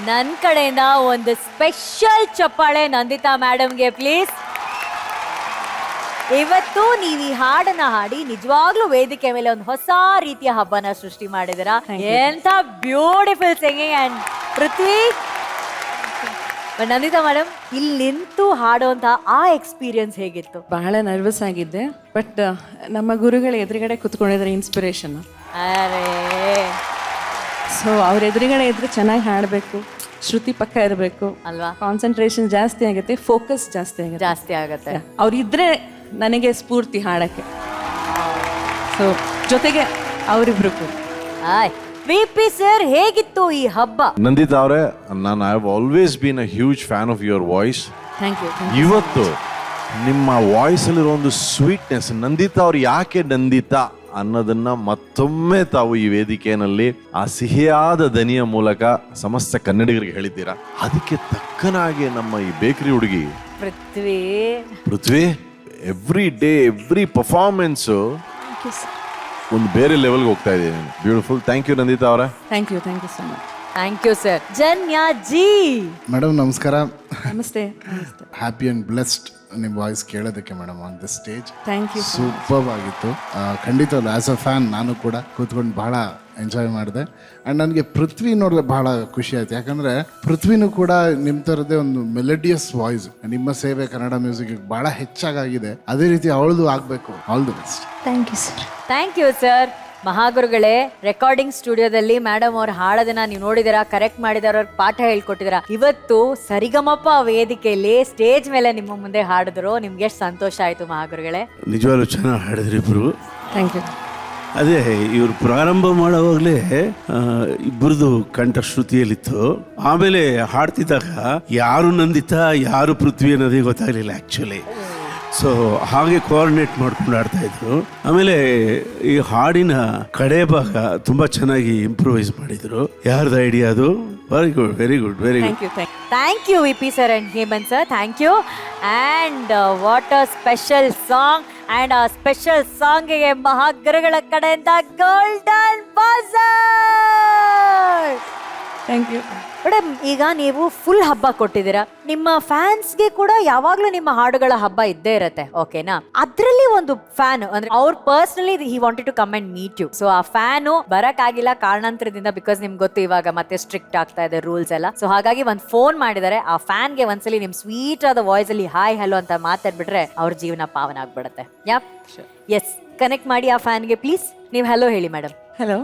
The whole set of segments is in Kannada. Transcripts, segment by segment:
ನನ್ನ ಕಡೆಯಿಂದ ಒಂದು ಸ್ಪೆಷಲ್ ಚಪ್ಪಾಳೆ ನಂದಿತಾ ಮೇಡಮ್ಗೆ ಪ್ಲೀಸ್. ಇವತ್ತು ನೀವು ಈ ಹಾಡನ್ನ ಹಾಡಿ ನಿಜವಾಗ್ಲೂ ವೇದಿಕೆ ಮೇಲೆ ಒಂದು ಹೊಸ ರೀತಿಯ ಹಬ್ಬನ ಸೃಷ್ಟಿ ಮಾಡಿದಿರಾ. ಎಂತ beautiful singing. And Prithvi, Nandita madam, ಇಲ್ಲಿ ನಿಂತು ಹಾಡುವಂತ ಆ ಎಕ್ಸ್ಪೀರಿಯನ್ಸ್ ಹೇಗಿತ್ತು? ಬಹಳ ನರ್ವಸ್ ಆಗಿದ್ದೆ, ಬಟ್ ನಮ್ಮ ಗುರುಗಳ ಎದುರುಗಡೆ ಕುತ್ಕೊಂಡಿದ್ರೆ ಇನ್ಸ್ಪಿರೇಷನ್. ಅರೇ, ಸೊ ಅವ್ರ ಎದುರುಗಡೆ ಇದ್ರೆ ಚೆನ್ನಾಗಿ ಹಾಡಬೇಕು, ಶ್ರುತಿ ಪಕ್ಕ ಇರಬೇಕು ಅಲ್ವಾ? ಕಾನ್ಸಂಟ್ರೇಷನ್ ಜಾಸ್ತಿ ಆಗುತ್ತೆ, ಫೋಕಸ್ ಜಾಸ್ತಿ ಆಗುತ್ತೆ. ಅವ್ರಿದ್ರೆ ನನಗೆ ಸ್ಫೂರ್ತಿ ಹಾಡಕ್ಕೆ. ಸೊ ಜೊತೆಗೆ ಅವರಿಬ್ರು ಕೂಡ. ವಿಪಿ ಸರ್, ಹೇಗಿತ್ತು ಈ ಹಬ್ಬ? ನಂದಿತಾ ಅವರೇ, ನಾನು I have always been a huge fan of your voice. Thank you. ಇವತ್ತು ನಿಮ್ಮ ವಾಯ್ಸಲ್ಲಿರೋ ಒಂದು ಸ್ವೀಟ್ನೆಸ್, ನಂದಿತಾ ಅವ್ರು ಯಾಕೆ ನಂದಿತಾ ಅನ್ನೋದನ್ನ ಮತ್ತೊಮ್ಮೆ ತಾವು ಈ ವೇದಿಕೆಯಲ್ಲಿ ಆ ಸಿಹಿಯಾದ ದನಿಯ ಮೂಲಕ ಸಮಸ್ತ ಕನ್ನಡಿಗರಿಗೆ ಹೇಳಿದ್ದೀರಾ. ಅದಕ್ಕೆ ತಕ್ಕನಾಗಿ ನಮ್ಮ ಈ ಬೇಕರಿ ಹುಡುಗಿ ಪೃಥ್ವಿ ಎವ್ರಿ ಡೇ ಎವ್ರಿ ಪರ್ಫಾರ್ಮೆನ್ಸು ಒಂದು ಬೇರೆ ಲೆವೆಲ್ಗೆ ಹೋಗ್ತಾ ಇದ್ದೀನಿ. ಬ್ಯೂಟಿಫುಲ್. ಥ್ಯಾಂಕ್ ಯು ನಂದಿತಾ ಅವರೇ. Thank you so much. Thank you sir. Janya ji madam ನಮಸ್ಕಾರ. ನಮಸ್ತೆ. ಹ್ಯಾಪಿ ಅಂಡ್ ಬ್ಲೆಸ್ಡ್ ನಿಮ್ಮ ವಾಯ್ಸ್ ಕೇಳೋದಕ್ಕೆ madam on the stage. Thank you. Super ಆಗಿತ್ತು. ಖಂಡಿತ ಆ್ಯಸ್ ಅ ಫ್ಯಾನ್ ನಾನು ಕೂಡ ಕೂತ್ಕೊಂಡು ಬಹಳ ಎಂಜಾಯ್ ಮಾಡಿದೆ. ಆ್ಯಂಡ್ ನನಗೆ ಪೃಥ್ವಿ ನೋಡಿದ್ರೆ ಬಹಳ ಖುಷಿ ಆಯ್ತು. ಯಾಕಂದರೆ ಪೃಥ್ವಿನೂ ಕೂಡ ನಿಮ್ಮ ಥರದ್ದೇ ಒಂದು ಮೆಲಡಿಯಸ್ ವಾಯ್ಸ್. ನಿಮ್ಮ ಸೇವೆ ಕನ್ನಡ ಮ್ಯೂಸಿಕ್ಗೆ ಭಾಳ ಹೆಚ್ಚಾಗಿದೆ. ಅದೇ ರೀತಿ ಅವಳದು ಆಗಬೇಕು. All the best. Thank you sir. Thank you sir. ಮಹಾಗುರುಗಳೇ, ರೆಕಾರ್ಡಿಂಗ್ ಸ್ಟುಡಿಯೋದಲ್ಲಿ ಮೇಡಮ್ ಅವ್ರು ಹಾಡೋದನ್ನ ನೀವು ನೋಡಿದಿರಾ, ಕರೆಕ್ಟ್ ಮಾಡಿದಾರ, ಅವ್ರಿಗೆ ಪಾಠ ಹೇಳ್ಕೊಟ್ಟಿದ್ದೀರಾ. ಇವತ್ತು ಸರಿಗಮಪ ವೇದಿಕೆಯಲ್ಲಿ ಸ್ಟೇಜ್ ಮೇಲೆ ನಿಮ್ಮ ಮುಂದೆ ಹಾಡಿದ್ರು. ನಿಮ್ಗೆ ಎಷ್ಟು ಸಂತೋಷ ಆಯ್ತು ಮಹಾಗುರುಗಳೇ? ನಿಜವಾಗ್ಲೂ ಚೆನ್ನಾಗಿ ಹಾಡಿದ್ರಿ ಇಬ್ಬರು. Thank you. ಅದೇ ಇವ್ರು ಪ್ರಾರಂಭ ಮಾಡೋವಾಗಲೇ ಇಬ್ಬರದು ಕಂಠ ಶ್ರುತಿಯಲ್ಲಿತ್ತು. ಆಮೇಲೆ ಹಾಡ್ತಿದ್ದಾಗ ಯಾರು ನಂದಿತಾ ಯಾರು ಪೃಥ್ವಿ ಅನ್ನೋದೇ ಗೊತ್ತಾಗಲಿಲ್ಲ ಆ್ಯಕ್ಚುಲಿ. ಸೊ ಹಾಗೆ ಕೋಆರ್ಡಿನೇಟ್ ಮಾಡ್ಕೊಂಡು ಆಡ್ತಾ ಇದ್ರು. ಆಮೇಲೆ ಈ ಹಾಡಿನ ಕಡೆ ಭಾಗ ತುಂಬಾ ಚೆನ್ನಾಗಿ ಇಂಪ್ರೂವೈಸ್ ಮಾಡಿದ್ರು. ಯಾರ್ದು ಐಡಿಯಾ ಅದು? Very good, very good, very good. Thank you VP sir and Hemanth sir. Thank you. And what a special song. And ಆ ಸ್ಪೆಷಲ್ ಸಾಂಗಿಗೆ ಮಹಾಗುರುಗಳ ಕಡೆಯಿಂದ golden buzzer. Thank you madam. ಈಗ ನೀವು ಫುಲ್ ಹಬ್ಬ ಕೊಟ್ಟಿದ್ದೀರಾ. ನಿಮ್ಮ ಫ್ಯಾನ್ಸ್ಗೆ ಕೂಡ ಯಾವಾಗ್ಲೂ ನಿಮ್ಮ ಹಾಡುಗಳ ಹಬ್ಬ ಇದ್ದೇ ಇರತ್ತೆ, ಓಕೆನಾ? ಅದ್ರಲ್ಲಿ ಒಂದು ಫ್ಯಾನ್ ಅಂದ್ರೆ ಅವ್ರು personally he wanted to come and meet you. So ಆ ಫ್ಯಾನು ಬರಕ್ ಆಗಿಲ್ಲ ಕಾರಣಾಂತರದಿಂದ, ಬಿಕಾಸ್ ನಿಮ್ಗೆ ಗೊತ್ತು ಇವಾಗ ಮತ್ತೆ ಸ್ಟ್ರಿಕ್ಟ್ ಆಗ್ತಾ ಇದೆ ರೂಲ್ಸ್ ಎಲ್ಲ. ಸೊ ಹಾಗಾಗಿ ಒಂದು ಫೋನ್ ಮಾಡಿದ್ದಾರೆ. ಆ ಫ್ಯಾನ್ಗೆ ಒಂದ್ಸಲಿ ನಿಮ್ ಸ್ವೀಟ್ ಆದ ವಾಯ್ಸ್ ಅಲ್ಲಿ ಹಾಯ್ ಹಲೋ ಅಂತ ಮಾತಾಡ್ಬಿಟ್ರೆ ಅವ್ರ ಜೀವನ ಪಾವನ ಆಗ್ಬಿಡತ್ತೆ. ಯಾ, ಎಸ್, ಕನೆಕ್ಟ್ ಮಾಡಿ ಆ ಫ್ಯಾನ್ಗೆ ಪ್ಲೀಸ್. ನೀವು ಹಲೋ ಹೇಳಿ ಮೇಡಮ್. ಹಲೋ.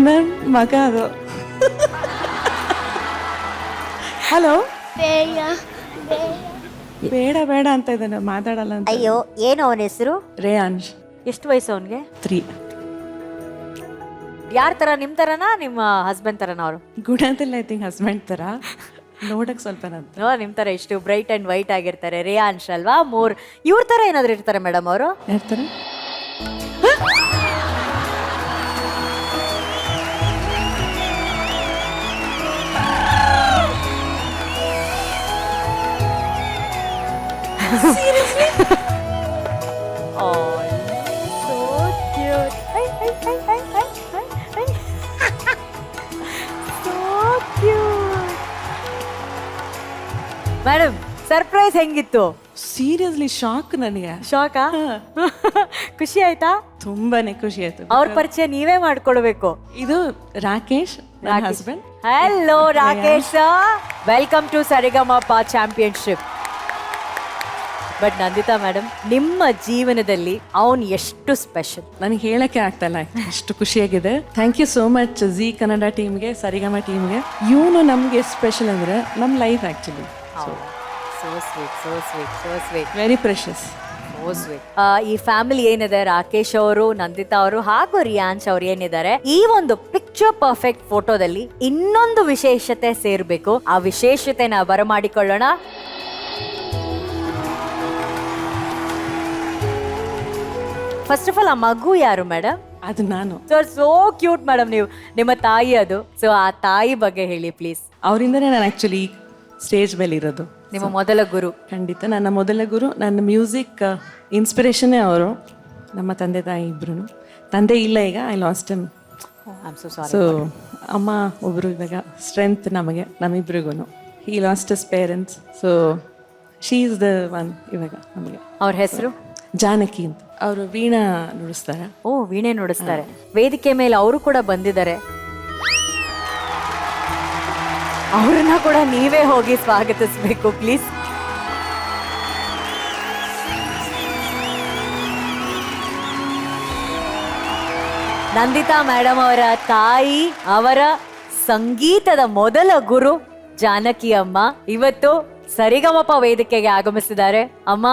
ನನ್ ಮಗ ಅದು. ಹಲೋ. ಬೇಡ ಬೇಡ ಅಂತ ಇದ್ದಾನೆ, ಮಾತಾಡಲ್ಲ ಅಂತ. ಅಯ್ಯೋ, ಏನು ಅವನ ಹೆಸರು? ರೇಯಾನ್ಶ್. ಎಷ್ಟು ವಯಸ್ಸು ಅವನಿಗೆ? 3. ಯಾರ ತರ? ನಿಮ್ ತರನಾ ನಿಮ್ಮ ಹಸ್ಬೆಂಡ್ ತರನ? ಅವರು ಗುಣದಲ್ಲಿ ಐ ಥಿಂಕ್ ಹಸ್ಬೆಂಡ್ ತರ, ನೋಡಕ್ ಸ್ವಲ್ಪ ನಿಮ್ ತರ ಇಷ್ಟು ಬ್ರೈಟ್ ಅಂಡ್ ವೈಟ್ ಆಗಿರ್ತಾರೆ. ರೇಯಾನ್ಶ್ ಅಲ್ವಾ? ಇವ್ರ ತರ ಏನಾದ್ರು ಇರ್ತಾರೆ ಮೇಡಮ್ ಅವರು? ಯಾರ್ತರ? ಮೇಡಮ್, ಸರ್ಪ್ರೈಸ್ ಹೆಂಗಿತ್ತು? Seriously shock. ನನಗೆ ಶಾಕಾ? ಖುಷಿ ಆಯ್ತಾ? ತುಂಬಾನೇ ಖುಷಿ ಆಯ್ತು. ಅವ್ರ ಪರಿಚಯ ನೀವೇ ಮಾಡ್ಕೊಳ್ಬೇಕು. ಇದು Rakesh, husband. Hello Rakesh, welcome to Saregamapa championship. But Nanditha madam, ನಿಮ್ಮ ಜೀವನದಲ್ಲಿ ಅವನ್ ಎಷ್ಟು ಸ್ಪೆಷಲ್ ನನಗೆ ಹೇಳಕ್ಕೆ ಆಗ್ತಾ ಇಲ್ಲ, ಅಷ್ಟು ಖುಷಿಯಾಗಿದೆ. Thank you so much Zee Kannada ಟೀಮ್ಗೆ, ಸರಿಗಮ ಟೀಮ್ಗೆ. ಇವನು ನಮ್ಗೆ ಸ್ಪೆಷಲ್ ಅಂದ್ರೆ ನಮ್ಮ life actually. So sweet, so sweet, so sweet, very precious. So sweet. ಈ ಫ್ಯಾಮಿಲಿ ಏನಿದೆ, ರಾಕೇಶ್ ಅವರು, ನಂದಿತಾ ಅವರು ಹಾಗೂ ರಿಯಾನ್ಶ್ ಅವ್ರು ಏನಿದ್ದಾರೆ, ಈ ಒಂದು ಪಿಕ್ಚರ್ ಪರ್ಫೆಕ್ಟ್ ಫೋಟೋದಲ್ಲಿ ಇನ್ನೊಂದು ವಿಶೇಷತೆ ಸೇರ್ಬೇಕು. ಆ ವಿಶೇಷತೆನ ಬರಮಾಡಿಕೊಳ್ಳೋಣ. ಫಸ್ಟ್ ಆಫ್ ಆಲ್, ಆ ಮಗು ಯಾರು ಮೇಡಮ್? ಅದು ನಾನು. So cute madam. ನೀವು ನಿಮ್ಮ ತಾಯಿ ಅದು. ಸೊ ಆ ತಾಯಿ ಬಗ್ಗೆ ಹೇಳಿ ಪ್ಲೀಸ್. ಅವರಿಂದನೇ ನಾನು ಆಕ್ಚುಲಿ ಸ್ಟೇಜ್ ಮೇಲೆ ಇರೋದು. ನಿಮ್ಮ ಮೊದಲ ಗುರು. ಖಂಡಿತ ನನ್ನ ಮೊದಲ ಗುರು, ನನ್ನ ಮ್ಯೂಸಿಕ್ ಇನ್ಸ್ಪಿರೇಷನ್ನೇ ಅವರು, ನಮ್ಮ ತಂದೆ ತಾಯಿ ಇಬ್ರು. ತಂದೆ ಇಲ್ಲ ಈಗ, ಐ ಲಾಸ್ಟ್ ಹಿಮ್. ಸೊ ಅಮ್ಮ ಒಬ್ಬರು ಇವಾಗ ಸ್ಟ್ರೆಂತ್ ನಮ್ಮಿಬ್ರಿಗೂ. He lost his parents, so she is the one ಇವಾಗ ನಮಗೆ. ಅವ್ರ ಹೆಸರು ಜಾನಕಿ ಅಂತ, ಅವರು ವೀಣಾ ನುಡಿಸ್ತಾರೆ. ಓ, ವೀಣೆ ನುಡಿಸ್ತಾರೆ. ವೇದಿಕೆ ಮೇಲೆ ಅವರು ಕೂಡ ಬಂದಿದ್ದಾರೆ. ಅವ್ರನ್ನ ಕೂಡ ನೀವೇ ಹೋಗಿ ಸ್ವಾಗತಿಸ್ಬೇಕು ಪ್ಲೀಸ್. ನಂದಿತಾ ಮೇಡಮ್ ಅವರ ತಾಯಿ, ಅವರ ಸಂಗೀತದ ಮೊದಲ ಗುರು ಜಾನಕಿ ಅಮ್ಮ ಇವತ್ತು ಸರಿಗಮಪ ವೇದಿಕೆಗೆ ಆಗಮಿಸಿದ್ದಾರೆ. ಅಮ್ಮ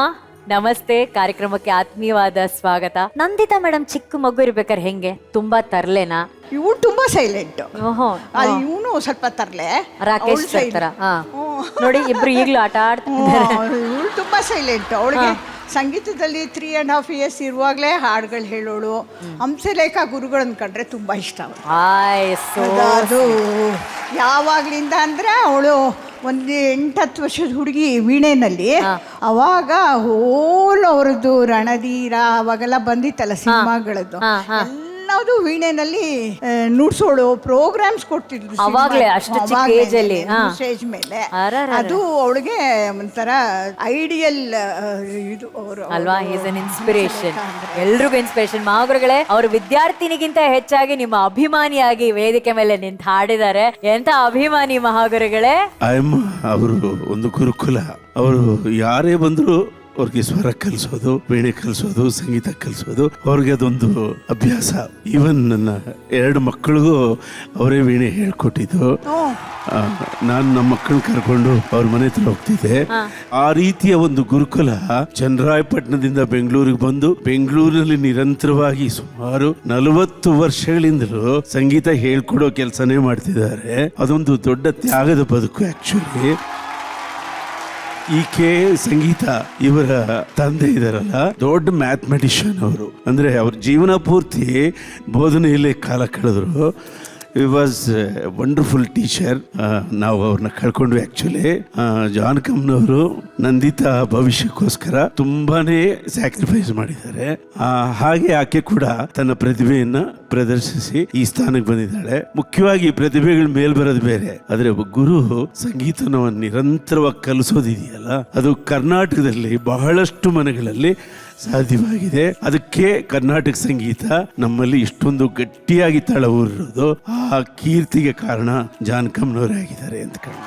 ನಮಸ್ತೆ, ಕಾರ್ಯಕ್ರಮಕ್ಕೆ ಆತ್ಮೀಯವಾದ ಸ್ವಾಗತ. ನಂದಿತಾ ಮೇಡಮ್ ಚಿಕ್ಕ ಮಗು ಇರ್ಬೇಕಾದ್ರೆ ಹೆಂಗೆ, ತುಂಬಾ ತರ್ಲೆನಾ? ಇವಳು ತುಂಬಾ ಸೈಲೆಂಟ್. ಓಹೋ, ಇವನು ಸ್ವಲ್ಪ ತರ್ಲೆ, ರಾಕೇಶ್ ಸರ್ ತರ. ನೋಡಿ ಇಬ್ರು ಈಗ್ಲೂ ಆಟ ಆಡ್ತಿದ್ದಾರೆ. ಇವಳು ತುಂಬಾ ಸೈಲೆಂಟ್. ಅವಳಿಗೆ ಸಂಗೀತದಲ್ಲಿ 3.5 years ಇರುವಾಗಲೇ ಹಾಡುಗಳು ಹೇಳೋಳು. ಹಂಸಲೇಖ ಗುರುಗಳನ್ನ ಕಂಡ್ರೆ ತುಂಬಾ ಇಷ್ಟ ಅವಳು. ಅದು ಯಾವಾಗ್ಲಿಂದ ಅಂದ್ರೆ ಅವಳು ಒಂದು 8-10 ವರ್ಷದ ಹುಡುಗಿ ವೀಣೆನಲ್ಲಿ, ಅವಾಗ ಹೋಲ್ ಅವ್ರದ್ದು ರಣಧೀರ ಅವಾಗೆಲ್ಲ ಬಂದಿತ್ತಲ್ಲ ಸಿನಿಮಾಗಳದ್ದು, ಎಲ್ಲದು ವೀಣೆನಲ್ಲಿ ನುಡ್ಸೋಳು, ಪ್ರೋಗ್ರಾಮ್ಸ್ ಕೊಡ್ತಿದ್ರು ಅವಾಗ್ಲೇ ಅಷ್ಟು ಚಿಕ್ಕ ಏಜ್ ಅಲ್ಲಿ ಸ್ಟೇಜ್ ಮೇಲೆ. ಅದು ಅವಳಿಗೆ ಒಂಥರ ಐಡಿಯಲ್ ಇದು ಅವರು ಅಲ್ವಾ? ಈಸ್ ಅನ್ ಇನ್ಸ್ಪಿರೇಷನ್, ಎಲ್ರಿಗೂ ಇನ್ಸ್ಪಿರೇಷನ್. ಮಹಾಗುರುಗಳೇ, ಅವರು ವಿದ್ಯಾರ್ಥಿನಿಗಿಂತ ಹೆಚ್ಚಾಗಿ ನಿಮ್ಮ ಅಭಿಮಾನಿಯಾಗಿ ವೇದಿಕೆ ಮೇಲೆ ನಿಂತು ಹಾಡಿದ್ದಾರೆ. ಎಂತ ಅಭಿಮಾನಿ ಮಹಾಗುರುಗಳೇ. ಆಯಮ್ಮ ಅವರು ಒಂದು ಗುರುಕುಲ. ಅವರು ಯಾರೇ ಬಂದ್ರು ಅವ್ರಿಗೆ ಸ್ವರ ಕಲಿಸೋದು, ವೀಣೆ ಕಲಿಸೋದು, ಸಂಗೀತ ಕಲಿಸೋದು, ಅವ್ರಿಗೆ ಅದೊಂದು ಅಭ್ಯಾಸ. ಈವನ್ ನನ್ನ 2 ಮಕ್ಕಳಿಗೂ ಅವರೇ ವೀಣೆ ಹೇಳ್ಕೊಟ್ಟಿದ್ದು. ನಾನು ನಮ್ಮ ಮಕ್ಕಳನ್ನ ಕರ್ಕೊಂಡು ಅವ್ರ ಮನೆ ಹತ್ರ ಹೋಗ್ತಿದ್ದೆ. ಆ ರೀತಿಯ ಒಂದು ಗುರುಕುಲ ಚನ್ನರಾಯಪಟ್ಟಣದಿಂದ ಬೆಂಗಳೂರಿಗೆ ಬಂದು ಬೆಂಗಳೂರಿನಲ್ಲಿ ನಿರಂತರವಾಗಿ ಸುಮಾರು 40 ವರ್ಷಗಳಿಂದಲೂ ಸಂಗೀತ ಹೇಳ್ಕೊಡೋ ಕೆಲಸನೇ ಮಾಡ್ತಿದ್ದಾರೆ. ಅದೊಂದು ದೊಡ್ಡ ತ್ಯಾಗದ ಬದುಕು ಆಕ್ಚುಲಿ. ಈಕೆ ಸಂಗೀತ ಇವರ ತಂದೆ ಇದಾರಲ್ಲ, ದೊಡ್ಡ ಮ್ಯಾಥಮೆಟಿಷಿಯನ್ ಅವರು. ಅಂದ್ರೆ ಅವ್ರ ಜೀವನ ಪೂರ್ತಿ ಬೋಧನೆಯಲ್ಲೇ ಕಾಲ ಕಳೆದ್ರು. ಈ ವಾಸ್ ವಂಡರ್ಫುಲ್ ಟೀಚರ್. ನಾವು ಅವ್ರನ್ನ ಕಳ್ಕೊಂಡ್ವಿ ಆಕ್ಚುಲಿ. ಜಾನ್ ಕಮ್ನವರು ನಂದಿತಾ ಭವಿಷ್ಯಕ್ಕೋಸ್ಕರ ತುಂಬಾನೇ ಸ್ಯಾಕ್ರಿಫೈಸ್ ಮಾಡಿದ್ದಾರೆ. ಹಾಗೆ ಆಕೆ ಕೂಡ ತನ್ನ ಪ್ರತಿಭೆಯನ್ನ ಪ್ರದರ್ಶಿಸಿ ಈ ಸ್ಥಾನಕ್ಕೆ ಬಂದಿದ್ದಾಳೆ. ಮುಖ್ಯವಾಗಿ ಪ್ರತಿಭೆಗಳ ಮೇಲ್ ಬರೋದು ಬೇರೆ, ಆದ್ರೆ ಒಬ್ಬ ಗುರು ಸಂಗೀತವನ್ನು ನಿರಂತರವಾಗಿ ಕಲಿಸೋದಿದೆಯಲ್ಲ, ಅದು ಕರ್ನಾಟಕದಲ್ಲಿ ಬಹಳಷ್ಟು ಮನೆಗಳಲ್ಲಿ ಸಾಧ್ಯವಾಗಿದೆ. ಅದಕ್ಕೆ ಕರ್ನಾಟಕ ಸಂಗೀತ ನಮ್ಮಲ್ಲಿ ಇಷ್ಟೊಂದು ಗಟ್ಟಿಯಾಗಿ ತಳ ಊರಿರೋದು ಆ ಕೀರ್ತಿಗೆ ಕಾರಣ ಜಾನ್ ಕಮ್ನವರೇ ಆಗಿದ್ದಾರೆ ಅಂತ ಕಾರಣ.